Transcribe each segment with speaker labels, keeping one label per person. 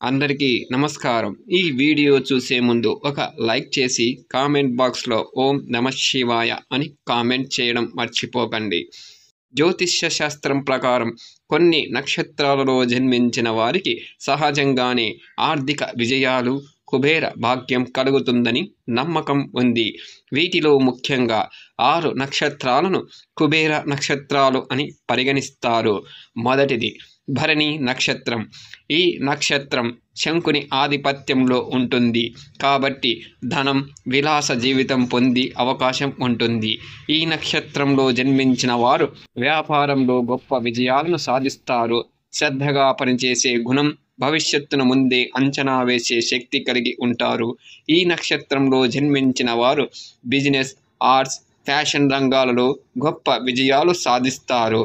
Speaker 1: అందరికీ నమస్కారం. ఈ వీడియో చూసే ముందు ఒక లైక్ చేసి కామెంట్ బాక్స్లో ఓం నమః శివాయ అని కామెంట్ చేయడం మర్చిపోకండి. జ్యోతిష్య శాస్త్రం ప్రకారం కొన్ని నక్షత్రాలలో జన్మించిన వారికి సహజంగానే ఆర్థిక విజయాలు, కుబేర భాగ్యం కలుగుతుందని నమ్మకం ఉంది. వీటిలో ముఖ్యంగా 6 నక్షత్రాలను కుబేర నక్షత్రాలు అని పరిగణిస్తారు. మొదటిది భరణి నక్షత్రం. ఈ నక్షత్రం శంకుని ఆధిపత్యంలో ఉంటుంది కాబట్టి ధనం, విలాస జీవితం పొంది అవకాశం ఉంటుంది. ఈ నక్షత్రంలో జన్మించిన వారు వ్యాపారంలో గొప్ప విజయాలను సాధిస్తారు. శ్రద్ధగా పనిచేసే గుణం, భవిష్యత్తును ముందే అంచనా వేసే శక్తి కలిగి ఉంటారు. ఈ నక్షత్రంలో జన్మించిన వారు బిజినెస్, ఆర్ట్స్, ఫ్యాషన్ రంగాలలో గొప్ప విజయాలు సాధిస్తారు.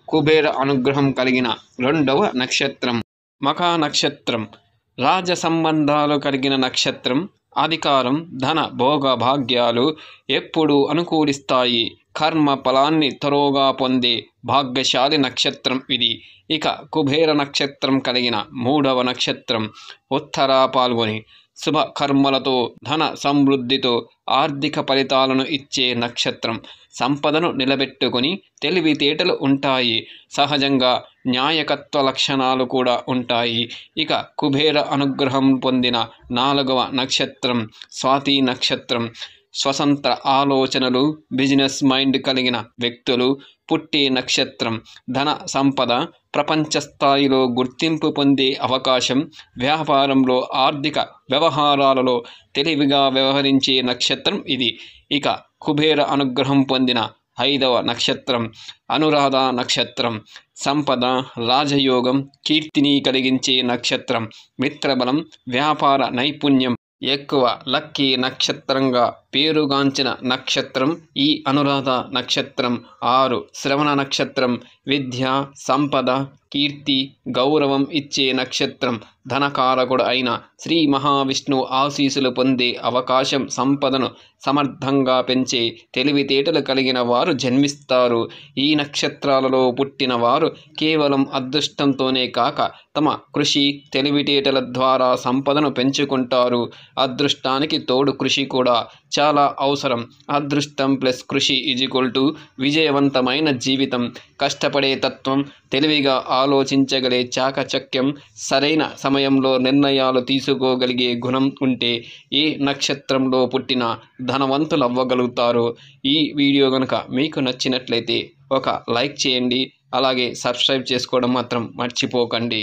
Speaker 1: కుబేర అనుగ్రహం కలిగిన రెండవ నక్షత్రం మఖా నక్షత్రం. రాజ సంబంధాలు కలిగిన నక్షత్రం. అధికారం, ధన, భోగ భాగ్యాలు ఎప్పుడూ అనుకూలిస్తాయి. కర్మ ఫలాన్ని త్వరగా పొందే భాగ్యశాలి నక్షత్రం ఇది. ఇక కుబేర నక్షత్రం కలిగిన మూడవ నక్షత్రం ఉత్తర పాల్గొని. శుభ కర్మలతో, ధన సమృద్ధితో ఆర్థిక ఫలితాలను ఇచ్చే నక్షత్రం. సంపదను నిలబెట్టుకొని తెలివితేటలు ఉంటాయి. సహజంగా న్యాయకత్వ లక్షణాలు కూడా ఉంటాయి. ఇక కుబేర అనుగ్రహం పొందిన 4వ నక్షత్రం స్వాతి నక్షత్రం. స్వతంత్ర ఆలోచనలు, బిజినెస్ మైండ్ కలిగిన వ్యక్తులు పుట్టే నక్షత్రం. ధన సంపద ప్రపంచ స్థాయిలో గుర్తింపు పొందే అవకాశం. వ్యాపారంలో, ఆర్థిక వ్యవహారాలలో తెలివిగా వ్యవహరించే నక్షత్రం ఇది. ఇక కుబేర అనుగ్రహం పొందిన 5వ నక్షత్రం అనురాధ నక్షత్రం. సంపద, రాజయోగం, కీర్తిని కలిగించే నక్షత్రం. మిత్రబలం, వ్యాపార నైపుణ్యం ఎక్కువ. లక్కీ నక్షత్రంగా పేరుగాంచిన నక్షత్రం ఈ అనురాధ నక్షత్రం. 6 శ్రవణ నక్షత్రం. విద్య, సంపద, కీర్తి, గౌరవం ఇచ్చే నక్షత్రం. ధనకారకుడు అయిన శ్రీ మహావిష్ణువు ఆశీస్సులు పొందే అవకాశం. సంపదను సమర్థంగా పెంచే తెలివితేటలు కలిగిన వారు జన్మిస్తారు. ఈ నక్షత్రాలలో పుట్టిన వారు కేవలం అదృష్టంతోనే కాక తమ కృషి, తెలివితేటల ద్వారా సంపదను పెంచుకుంటారు. అదృష్టానికి తోడు కృషి కూడా చాలా అవసరం. అదృష్టం ప్లస్ కృషి = విజయవంతమైన జీవితం. కష్టపడే తత్వం, తెలివిగా ఆలోచించగలే చాకచక్యం, సరైన సమయంలో నిర్ణయాలు తీసుకోగలిగే గుణం ఉంటే ఏ నక్షత్రంలో పుట్టిన ధనవంతులు అవ్వగలుగుతారో. ఈ వీడియో కనుక మీకు నచ్చినట్లయితే ఒక లైక్ చేయండి. అలాగే సబ్స్క్రైబ్ చేసుకోవడం మాత్రం మర్చిపోకండి.